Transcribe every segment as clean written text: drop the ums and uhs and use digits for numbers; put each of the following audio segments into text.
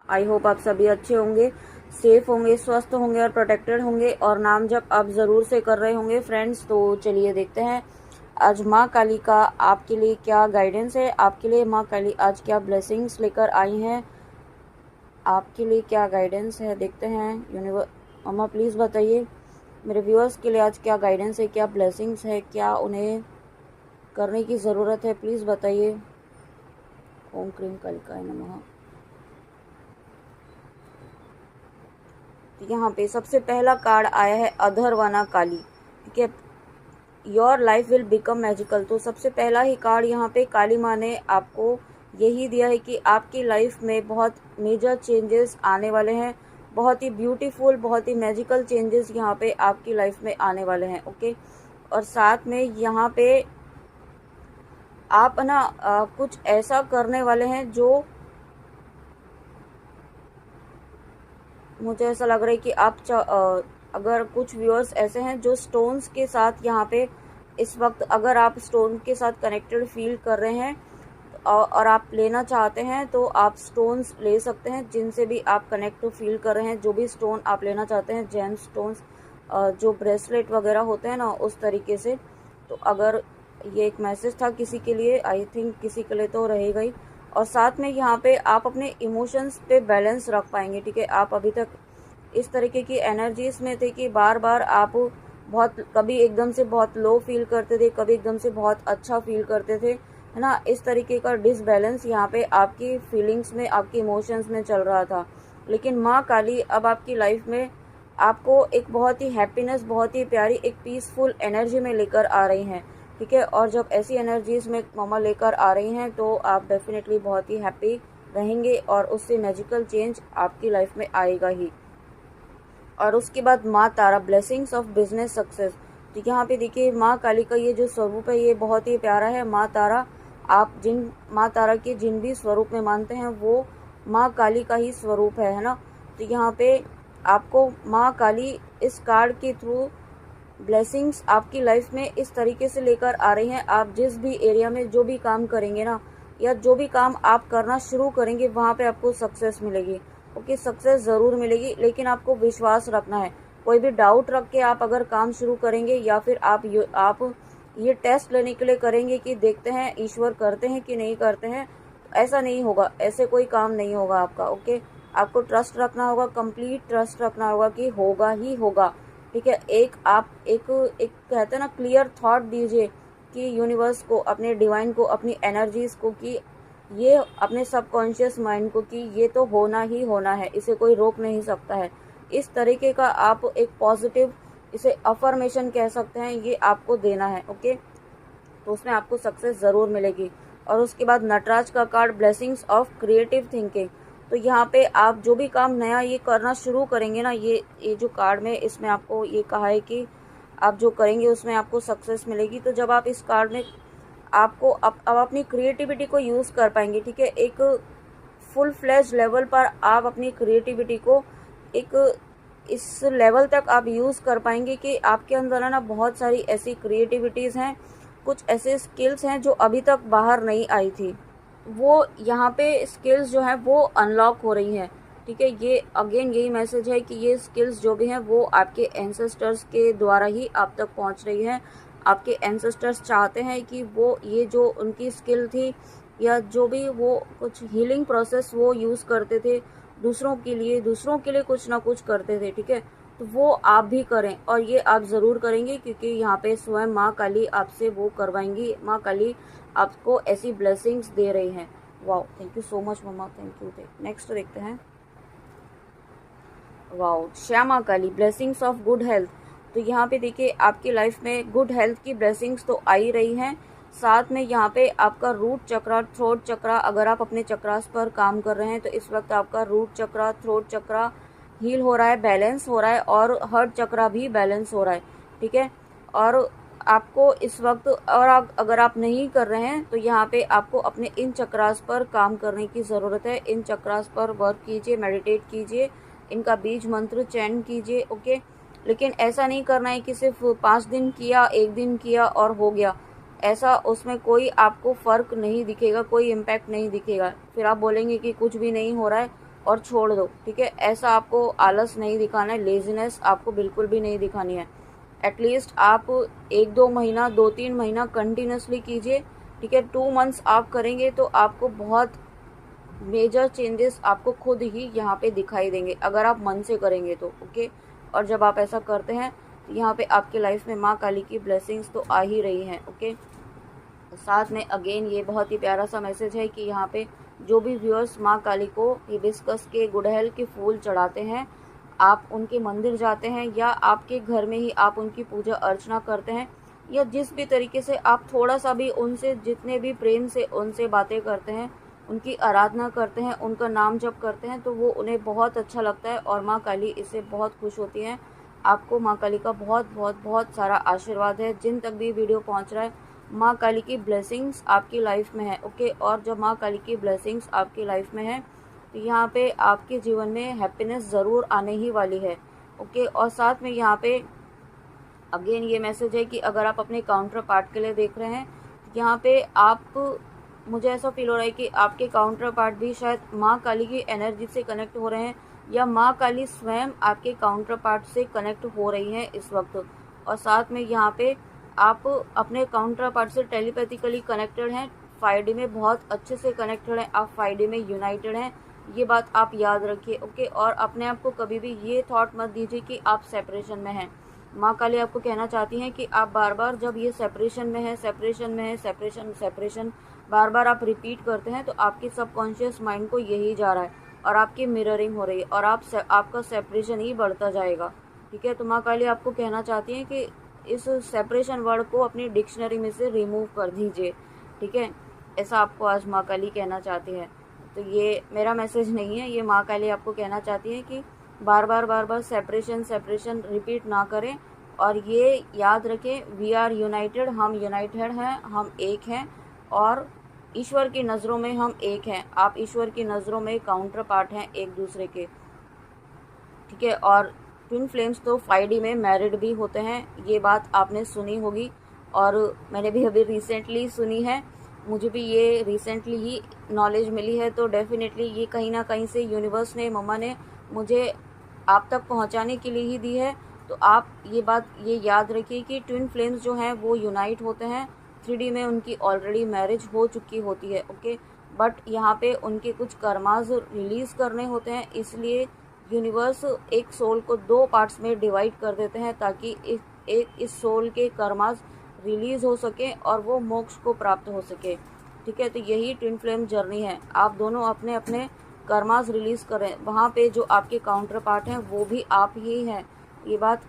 I hope आप सभी अच्छे होंगे, सेफ होंगे, स्वस्थ होंगे और प्रोटेक्टेड होंगे और नाम जप आप ज़रूर से कर रहे होंगे फ्रेंड्स। तो चलिए देखते हैं आज माँ काली का आपके लिए क्या गाइडेंस है, आपके लिए माँ काली आज क्या ब्लेसिंग्स लेकर आई हैं, आपके लिए क्या गाइडेंस है। देखते हैं यूनिवर्स। मम्मा प्लीज़ बताइए मेरे व्यूअर्स के लिए आज क्या गाइडेंस है, क्या ब्लेसिंग्स है, क्या उन्हें करने की ज़रूरत है, प्लीज़ बताइए। ओम क्रीम कालिकाय नमः। यहाँ पे सबसे पहला कार्ड आया है अधरवाना काली। ठीक है, your life will become magical. तो सबसे पहला ही कार्ड यहाँ पे काली माँ ने आपको यही दिया है कि आपकी लाइफ में बहुत मेजर चेंजेस आने वाले हैं, बहुत ही ब्यूटीफुल, बहुत ही मैजिकल चेंजेस यहाँ पे आपकी लाइफ में आने वाले हैं। ओके, और साथ में यहाँ पे आप ना कुछ ऐसा करने वाले हैं जो मुझे ऐसा लग रहा है कि आप अगर कुछ व्यूअर्स ऐसे हैं जो स्टोन्स के साथ यहाँ पे इस वक्त अगर आप स्टोन के साथ कनेक्टेड फील कर रहे हैं और आप लेना चाहते हैं तो आप स्टोन्स ले सकते हैं जिनसे भी आप कनेक्ट फील कर रहे हैं। जो भी स्टोन आप लेना चाहते हैं, जेम स्टोन्स, जो ब्रेसलेट वगैरह होते हैं ना, उस तरीके से। तो अगर ये एक मैसेज था किसी के लिए, आई थिंक किसी के लिए तो रहेगा ही। और साथ में यहाँ पे आप अपने इमोशंस पे बैलेंस रख पाएंगे। ठीक है, आप अभी तक इस तरीके की एनर्जीज में थे कि बार बार आप बहुत कभी एकदम से बहुत लो फील करते थे, कभी एकदम से बहुत अच्छा फील करते थे, है ना। इस तरीके का डिसबैलेंस यहाँ पे आपकी फीलिंग्स में, आपके इमोशंस में चल रहा था। लेकिन माँ काली अब आपकी लाइफ में आपको एक बहुत ही हैप्पीनेस, बहुत ही प्यारी, एक पीसफुल एनर्जी में लेकर आ रही हैं। ठीक है, और जब ऐसी एनर्जीज में मामा लेकर आ रही हैं तो आप डेफिनेटली बहुत ही हैप्पी रहेंगे और उससे मैजिकल चेंज आपकी लाइफ में आएगा ही। और उसके बाद माँ तारा, ब्लेसिंग्स ऑफ बिजनेस सक्सेस। तो यहाँ पे देखिए माँ काली का ये जो स्वरूप है ये बहुत ही प्यारा है। माँ तारा, आप जिन माँ तारा के जिन भी स्वरूप में मानते हैं वो माँ काली का ही स्वरूप है ना। तो यहाँ पे आपको माँ काली इस कार्ड के थ्रू ब्लेसिंग्स आपकी लाइफ में इस तरीके से लेकर आ रही हैं। आप जिस भी एरिया में जो भी काम करेंगे ना, या जो भी काम आप करना शुरू करेंगे, वहाँ पे आपको सक्सेस मिलेगी। ओके, सक्सेस ज़रूर मिलेगी, लेकिन आपको विश्वास रखना है। कोई भी डाउट रख के आप अगर काम शुरू करेंगे या फिर आप ये टेस्ट लेने के लिए करेंगे कि देखते हैं ईश्वर करते हैं कि नहीं करते हैं, तो ऐसा नहीं होगा, ऐसे कोई काम नहीं होगा आपका। ओके, आपको ट्रस्ट रखना होगा, कंप्लीट ट्रस्ट रखना होगा कि होगा ही होगा। ठीक है, आप एक कहते हैं ना, क्लियर थॉट दीजिए कि यूनिवर्स को, अपने डिवाइन को, अपनी एनर्जीज को, कि ये अपने सबकॉन्शियस माइंड को कि ये तो होना ही होना है, इसे कोई रोक नहीं सकता है। इस तरीके का आप एक पॉजिटिव, इसे अफर्मेशन कह सकते हैं, ये आपको देना है। ओके, तो उसमें आपको सक्सेस ज़रूर मिलेगी। और उसके बाद नटराज का card, blessings of creative thinking. तो यहाँ पे आप जो भी काम नया ये करना शुरू करेंगे ना, ये जो कार्ड में इसमें आपको ये कहा है कि आप जो करेंगे उसमें आपको सक्सेस मिलेगी। तो जब आप इस कार्ड में आपको अब अपनी क्रिएटिविटी को यूज़ कर पाएंगे। ठीक है, एक फुल फ्लैश लेवल पर आप अपनी क्रिएटिविटी को एक इस लेवल तक आप यूज़ कर पाएंगे कि आपके अंदर है ना बहुत सारी ऐसी क्रिएटिविटीज़ हैं, कुछ ऐसे स्किल्स हैं जो अभी तक बाहर नहीं आई थी, वो यहाँ पे स्किल्स जो हैं वो अनलॉक हो रही हैं। ठीक है, ये अगेन यही मैसेज है कि ये स्किल्स जो भी हैं वो आपके एंसेस्टर्स के द्वारा ही आप तक पहुँच रही हैं। आपके एंसेस्टर्स चाहते हैं कि वो ये जो उनकी स्किल थी, या जो भी वो कुछ हीलिंग प्रोसेस वो यूज़ करते थे दूसरों के लिए कुछ ना कुछ करते थे। ठीक है, तो वो आप भी करें, और ये आप ज़रूर करेंगे क्योंकि यहाँ पे स्वयं माँ काली आपसे वो करवाएंगी। माँ काली आपको ऐसी ब्लेसिंग्स दे रही हैं। Wow, thank you so much मम्मा, थैंक यू। नेक्स्ट देखते हैं। Wow, Shyama Kali, blessings of good health. तो यहाँ पे देखिए आपकी लाइफ में गुड हेल्थ की ब्लेसिंग्स तो आ ही रही हैं। साथ में यहाँ पे आपका रूट चक्रा, थ्रोट चक्रा, अगर आप अपने चक्रास पर काम कर रहे हैं तो इस वक्त आपका रूट चक्रा, थ्रोट चक्रा हील हो रहा है, बैलेंस हो रहा है, और हार्ट चक्रा भी बैलेंस हो रहा है। ठीक है, और आपको इस वक्त, और अगर आप नहीं कर रहे हैं तो यहाँ पे आपको अपने इन चक्रास पर काम करने की ज़रूरत है। इन चक्रास पर वर्क कीजिए, मेडिटेट कीजिए, इनका बीज मंत्र चैन कीजिए। ओके, लेकिन ऐसा नहीं करना है कि सिर्फ 5 दिन किया, 1 दिन किया और हो गया, ऐसा उसमें कोई आपको फ़र्क नहीं दिखेगा, कोई इम्पैक्ट नहीं दिखेगा। फिर आप बोलेंगे कि कुछ भी नहीं हो रहा है, और छोड़ दो, ठीक है। ऐसा आपको आलस नहीं दिखाना है, लेजीनेस आपको बिल्कुल भी नहीं दिखानी है। एटलीस्ट आप 1-2 महीना 2-3 महीना कंटिन्यूसली कीजिए, ठीक है। 2 मंथ्स आप करेंगे तो आपको बहुत मेजर चेंजेस आपको खुद ही यहाँ पे दिखाई देंगे, अगर आप मन से करेंगे तो, ओके। और जब आप ऐसा करते हैं तो यहाँ पे आपके लाइफ में माँ काली की ब्लेसिंग्स तो आ ही रही हैं, ओके। साथ में अगेन ये बहुत ही प्यारा सा मैसेज है कि यहाँ पे जो भी व्यूअर्स माँ काली को हिबिस्कस के गुड़हल के फूल चढ़ाते हैं, आप उनके मंदिर जाते हैं या आपके घर में ही आप उनकी पूजा अर्चना करते हैं, या जिस भी तरीके से आप थोड़ा सा भी उनसे, जितने भी प्रेम से उनसे बातें करते हैं, उनकी आराधना करते हैं, उनका नाम जप करते हैं, तो वो उन्हें बहुत अच्छा लगता है और माँ काली इससे बहुत खुश होती हैं। आपको माँ काली का बहुत बहुत बहुत सारा आशीर्वाद है। जिन तक भी वीडियो पहुँच रहा है, माँ काली की ब्लेसिंग्स आपकी लाइफ में है, ओके। और जब माँ काली की ब्लेसिंग्स आपकी लाइफ में है तो यहाँ पे आपके जीवन में हैप्पीनेस ज़रूर आने ही वाली है, ओके। और साथ में यहाँ पे अगेन ये मैसेज है कि अगर आप अपने काउंटर पार्ट के लिए देख रहे हैं, यहाँ पे आप, मुझे ऐसा फील हो रहा है कि आपके काउंटर पार्ट भी शायद माँ काली की एनर्जी से कनेक्ट हो रहे हैं, या माँ काली स्वयं आपके काउंटर पार्ट से कनेक्ट हो रही हैं इस वक्त। और साथ में यहाँ पे आप अपने काउंटर पार्ट से टेलीपैथिकली कनेक्टेड हैं, 5D में बहुत अच्छे से कनेक्टेड हैं, आप 5D में यूनाइटेड हैं, ये बात आप याद रखिए, ओके। और अपने आप को कभी भी ये थॉट मत दीजिए कि आप सेपरेशन में हैं। माँ काली आपको कहना चाहती हैं कि आप बार बार जब ये सेपरेशन में है, सेपरेशन में है, सेपरेशन सेपरेशन बार बार आप रिपीट करते हैं, तो आपके सबकॉन्शियस माइंड को यही जा रहा है और आपकी मिररिंग हो रही है और आपका सेपरेशन ही बढ़ता जाएगा, ठीक है। तो माँ काली आपको कहना चाहती हैं कि इस सेपरेशन वर्ड को अपनी डिक्शनरी में से रिमूव कर दीजिए, ठीक है। ऐसा आपको आज माँ काली कहना चाहती है। तो ये मेरा मैसेज नहीं है, ये माँ काली आपको कहना चाहती है कि बार बार सेपरेशन सेपरेशन रिपीट ना करें, और ये याद रखें, वी आर यूनाइटेड, हम यूनाइटेड हैं, हम एक हैं, और ईश्वर की नज़रों में हम एक हैं। आप ईश्वर की नज़रों में काउंटर पार्ट हैं एक दूसरे के, ठीक है। और ट्विन फ्लेम्स तो 5D में मैरिड भी होते हैं, ये बात आपने सुनी होगी और मैंने भी अभी रिसेंटली सुनी है, मुझे भी ये रिसेंटली ही नॉलेज मिली है। तो डेफिनेटली ये कहीं ना कहीं से यूनिवर्स ने, मम्मा ने मुझे आप तक पहुंचाने के लिए ही दी है। तो आप ये बात ये याद रखिए कि ट्विन फ्लेम्स जो हैं वो यूनाइट होते हैं, 3D में उनकी ऑलरेडी मैरिज हो चुकी होती है, ओके। बट यहाँ पे उनके कुछ कर्मास रिलीज़ करने होते हैं, इसलिए यूनिवर्स एक सोल को 2 पार्ट्स में डिवाइड कर देते हैं ताकि इस सोल के कर्मास रिलीज़ हो सके और वो मोक्ष को प्राप्त हो सके, ठीक है। तो यही ट्विन फ्लेम जर्नी है, आप दोनों अपने अपने कर्मास रिलीज़ करें। वहाँ पे जो आपके काउंटर पार्ट हैं वो भी आप ही हैं, ये बात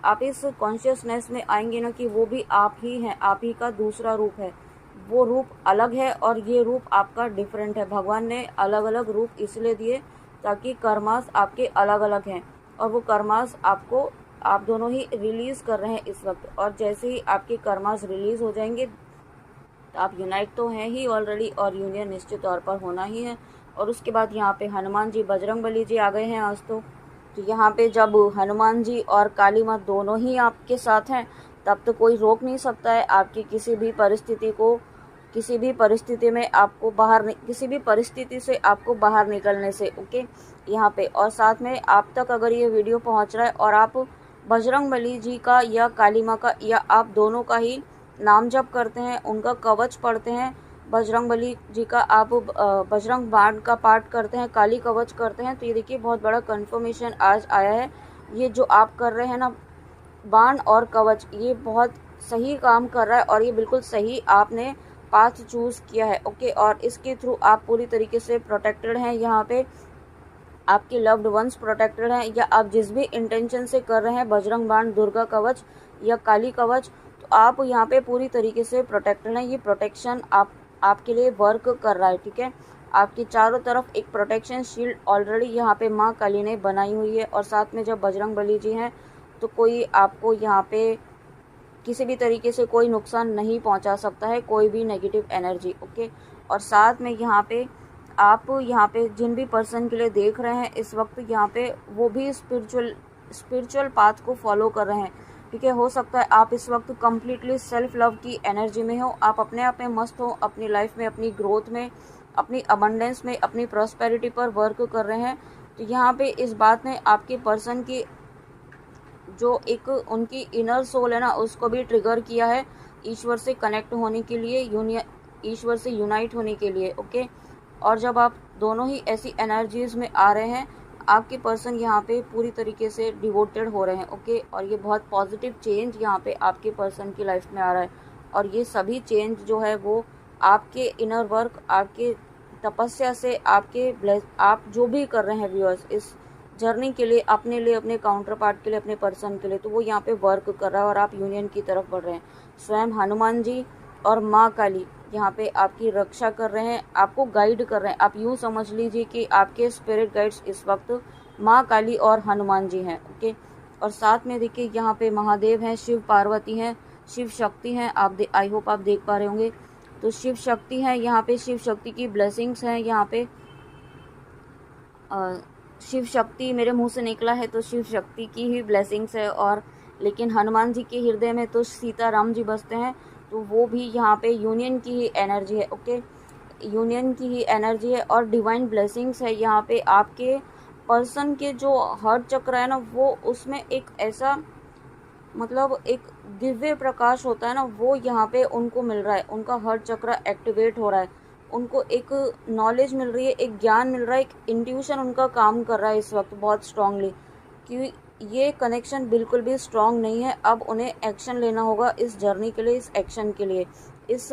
आप इस कॉन्शियसनेस में आएंगे ना कि वो भी आप ही हैं, आप ही का दूसरा रूप है, वो रूप अलग है और ये रूप आपका डिफरेंट है। भगवान ने अलग अलग रूप इसलिए दिए ताकि कर्मास आपके अलग अलग हैं, और वो कर्मास आपको, आप दोनों ही रिलीज़ कर रहे हैं इस वक्त। और जैसे ही आपके कर्मास रिलीज़ हो जाएंगे तो आप यूनाइट तो हैं ही ऑलरेडी, और यूनियन निश्चित तौर पर होना ही है। और उसके बाद यहाँ पे हनुमान जी, बजरंगबली जी आ गए हैं आज तो यहाँ पे जब हनुमान जी और काली माँ दोनों ही आपके साथ हैं, तब तो कोई रोक नहीं सकता है आपकी किसी भी परिस्थिति को, किसी भी परिस्थिति में आपको किसी भी परिस्थिति से आपको बाहर निकलने से, ओके यहाँ पे। और साथ में आप तक अगर ये वीडियो पहुँच रहा है और आप बजरंगबली जी का या काली माँ का या आप दोनों का ही नाम जप करते हैं, उनका कवच पढ़ते हैं, बजरंगबली जी का आप बजरंग बाण का पाठ करते हैं, काली कवच करते हैं, तो ये देखिए बहुत बड़ा कंफर्मेशन आज आया है। ये जो आप कर रहे हैं ना, बाण और कवच, ये बहुत सही काम कर रहा है और ये बिल्कुल सही आपने पाथ चूज़ किया है, ओके। और इसके थ्रू आप पूरी तरीके से प्रोटेक्टेड हैं, यहाँ पे आपके लव्ड वंस प्रोटेक्टेड हैं, या आप जिस भी इंटेंशन से कर रहे हैं बजरंग बाण, दुर्गा कवच या काली कवच, तो आप यहाँ पे पूरी तरीके से प्रोटेक्टेड हैं। ये प्रोटेक्शन आपके लिए वर्क कर रहा है, ठीक है। आपकी चारों तरफ एक प्रोटेक्शन शील्ड ऑलरेडी यहाँ पे माँ काली ने बनाई हुई है। और साथ में जब बजरंगबली जी हैं तो कोई आपको यहाँ पे किसी भी तरीके से कोई नुकसान नहीं पहुँचा सकता है, कोई भी नेगेटिव एनर्जी, ओके। और साथ में यहाँ पे आप यहाँ पे जिन भी पर्सन के लिए देख रहे हैं इस वक्त, यहाँ पे वो भी स्पिरिचुअल पाथ को फॉलो कर रहे हैं, ठीक है। हो सकता है आप इस वक्त कम्प्लीटली सेल्फ लव की एनर्जी में हो, आप अपने आप में मस्त हो, अपनी लाइफ में, अपनी ग्रोथ में, अपनी अबंडेंस में, अपनी प्रॉस्पेरिटी पर वर्क कर रहे हैं। तो यहाँ पे इस बात ने आपके पर्सन की जो एक उनकी इनर सोल है ना, उसको भी ट्रिगर किया है ईश्वर से कनेक्ट होने के लिए, ईश्वर से यूनाइट होने के लिए। ओके, और जब आप दोनों ही ऐसी एनर्जीज में आ रहे हैं, आपके पर्सन यहाँ पे पूरी तरीके से डिवोटेड हो रहे हैं। ओके, और ये बहुत पॉजिटिव चेंज यहाँ पे आपके पर्सन की लाइफ में आ रहा है। और ये सभी चेंज जो है वो आपके इनर वर्क, आपके तपस्या से, आप जो भी कर रहे हैं व्यूअर्स इस जर्नी के लिए, अपने काउंटर पार्ट के लिए, अपने पर्सन के लिए, तो वो यहाँ पे वर्क कर रहा है और आप यूनियन की तरफ बढ़ रहे हैं। स्वयं हनुमान जी और माँ काली यहाँ पे आपकी रक्षा कर रहे हैं, आपको गाइड कर रहे हैं। आप यूँ समझ लीजिए कि आपके स्पिरिट गाइड्स इस वक्त माँ काली और हनुमान जी हैं। ओके, और साथ में देखिए यहाँ पे महादेव हैं, शिव पार्वती हैं, शिव शक्ति हैं। आई होप आप देख पा रहे होंगे। तो शिव शक्ति हैं यहाँ पे, शिव शक्ति की ब्लेसिंग्स हैं यहाँ पे। शिव शक्ति मेरे मुंह से निकला है तो शिव शक्ति की ही ब्लेसिंग्स है। और लेकिन हनुमान जी के हृदय में तो सीताराम जी बसते हैं, तो वो भी यहाँ पे यूनियन की ही एनर्जी है। ओके, यूनियन की ही एनर्जी है और डिवाइन ब्लेसिंग्स है यहाँ पे। आपके पर्सन के जो हार्ट चक्र है ना, वो उसमें एक ऐसा मतलब एक दिव्य प्रकाश होता है ना, वो यहाँ पे उनको मिल रहा है। उनका हार्ट चक्र एक्टिवेट हो रहा है, उनको एक नॉलेज मिल रही है, एक ज्ञान मिल रहा है, एक इंट्यूशन उनका काम कर रहा है इस वक्त बहुत स्ट्रांगली, कि ये कनेक्शन बिल्कुल भी स्ट्रांग नहीं है। अब उन्हें एक्शन लेना होगा इस जर्नी के लिए, इस एक्शन के लिए, इस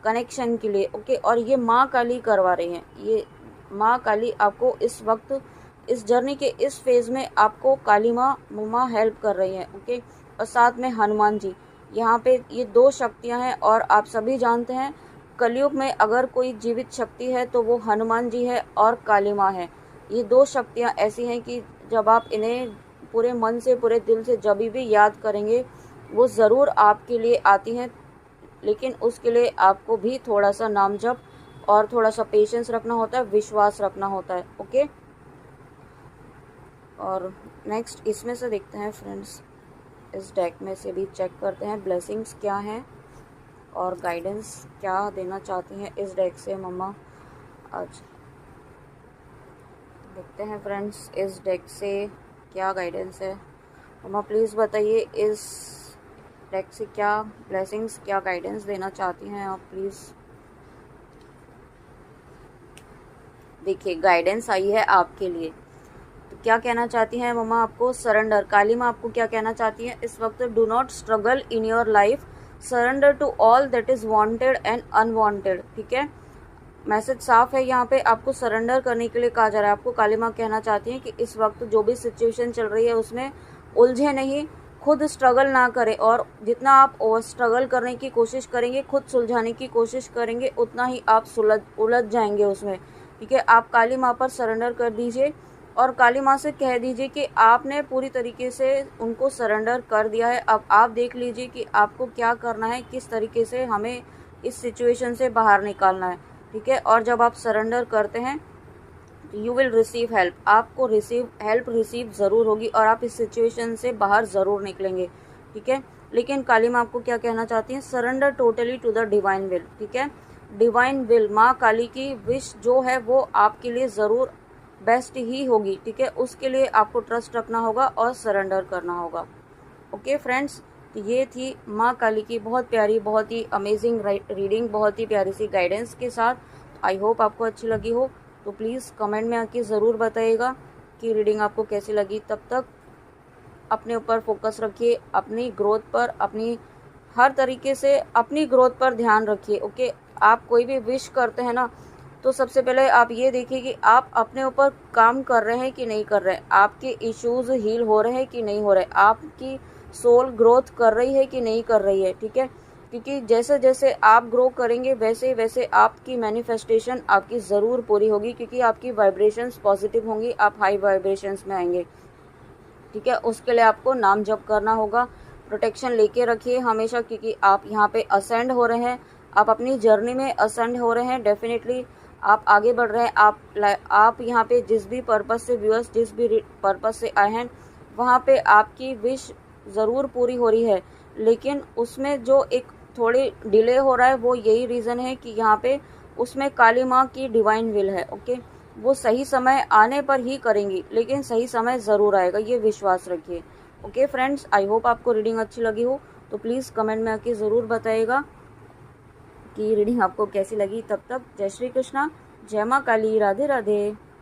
कनेक्शन के लिए। ओके, और ये माँ काली करवा रही हैं। ये माँ काली आपको इस वक्त इस जर्नी के इस फेज़ में आपको काली माँ हेल्प कर रही हैं। ओके, और साथ में हनुमान जी यहाँ पे, ये दो शक्तियाँ हैं। और आप सभी जानते हैं कलयुग में अगर कोई जीवित शक्ति है तो वो हनुमान जी है और काली माँ है। ये दो शक्तियाँ ऐसी हैं कि जब आप इन्हें पूरे मन से, पूरे दिल से जब भी याद करेंगे, वो ज़रूर आपके लिए आती हैं। लेकिन उसके लिए आपको भी थोड़ा सा नाम जप और थोड़ा सा पेशेंस रखना होता है, विश्वास रखना होता है। ओके, और नेक्स्ट इसमें से देखते हैं फ्रेंड्स, इस डेक में से भी चेक करते हैं ब्लेसिंग्स क्या हैं और गाइडेंस क्या देना चाहती हैं इस डेक से मम्मा आज। देखते हैं फ्रेंड्स इस डेक से क्या गाइडेंस है। मम्मा प्लीज़ बताइए इस डेक से क्या ब्लेसिंग्स, क्या गाइडेंस देना चाहती हैं आप प्लीज़। देखिए गाइडेंस आई है आपके लिए, तो क्या कहना चाहती हैं मम्मा आपको? सरेंडर। काली माँ आपको क्या कहना चाहती है इस वक्त? Do not struggle in your life, surrender to all that is wanted and unwanted. ठीक है, मैसेज साफ है यहाँ पे, आपको सरेंडर करने के लिए कहा जा रहा है। आपको काली माँ कहना चाहती हैं कि इस वक्त जो भी सिचुएशन चल रही है उसमें उलझे नहीं, खुद स्ट्रगल ना करें। और जितना आप स्ट्रगल करने की कोशिश करेंगे, खुद सुलझाने की कोशिश करेंगे, उतना ही आप उलझ जाएंगे उसमें। ठीक है, आप काली माँ पर सरेंडर कर दीजिए और काली माँ से कह दीजिए कि आपने पूरी तरीके से उनको सरेंडर कर दिया है। अब आप देख लीजिए कि आपको क्या करना है, किस तरीके से हमें इस सिचुएशन से बाहर निकालना है। ठीक है, और जब आप सरेंडर करते हैं यू विल रिसीव हेल्प, आपको हेल्प रिसीव ज़रूर होगी और आप इस सिचुएशन से बाहर ज़रूर निकलेंगे। ठीक है, लेकिन काली माँ आपको क्या कहना चाहती हैं? Surrender totally to the divine will. ठीक है, डिवाइन विल, माँ काली की विश जो है वो आपके लिए ज़रूर बेस्ट ही होगी। ठीक है, उसके लिए आपको ट्रस्ट रखना होगा और सरेंडर करना होगा। ओके फ्रेंड्स, तो ये थी माँ काली की बहुत प्यारी, बहुत ही अमेजिंग रीडिंग, बहुत ही प्यारी सी गाइडेंस के साथ। आई होप आपको अच्छी लगी हो, तो प्लीज़ कमेंट में आके ज़रूर बताइएगा कि रीडिंग आपको कैसी लगी। तब तक अपने ऊपर फोकस रखिए, अपनी ग्रोथ पर, अपनी हर तरीके से अपनी ग्रोथ पर ध्यान रखिए। ओके, आप कोई भी विश करते हैं ना, तो सबसे पहले आप ये देखिए कि आप अपने ऊपर काम कर रहे हैं कि नहीं कर रहे हैं, आपके इश्यूज़ हील हो रहे हैं कि नहीं हो रहे, आपकी सोल ग्रोथ कर रही है कि नहीं कर रही है। ठीक है, क्योंकि जैसे जैसे आप ग्रो करेंगे वैसे वैसे आपकी मैनिफेस्टेशन आपकी ज़रूर पूरी होगी, क्योंकि आपकी वाइब्रेशंस पॉजिटिव होंगी, आप हाई वाइब्रेशंस में आएंगे। ठीक है, उसके लिए आपको नाम जप करना होगा, प्रोटेक्शन लेके रखिए हमेशा, क्योंकि आप यहाँ पे असेंड हो रहे हैं, आप अपनी जर्नी में असेंड हो रहे हैं। डेफिनेटली आप आगे बढ़ रहे हैं। आप यहाँ पे जिस भी पर्पस से व्यूअर्स, जिस भी पर्पस से आए हैं, वहाँ पे आपकी विश ज़रूर पूरी हो रही है। लेकिन उसमें जो एक थोड़ी डिले हो रहा है वो यही रीज़न है कि यहाँ पे उसमें काली माँ की डिवाइन विल है। ओके, वो सही समय आने पर ही करेंगी, लेकिन सही समय ज़रूर आएगा, ये विश्वास रखिए। ओके फ्रेंड्स, आई होप आपको रीडिंग अच्छी लगी हो, तो प्लीज़ कमेंट में आके ज़रूर बताइएगा कि रीडिंग आपको कैसी लगी। तब तक जय श्री कृष्णा, जय माँ काली, राधे राधे।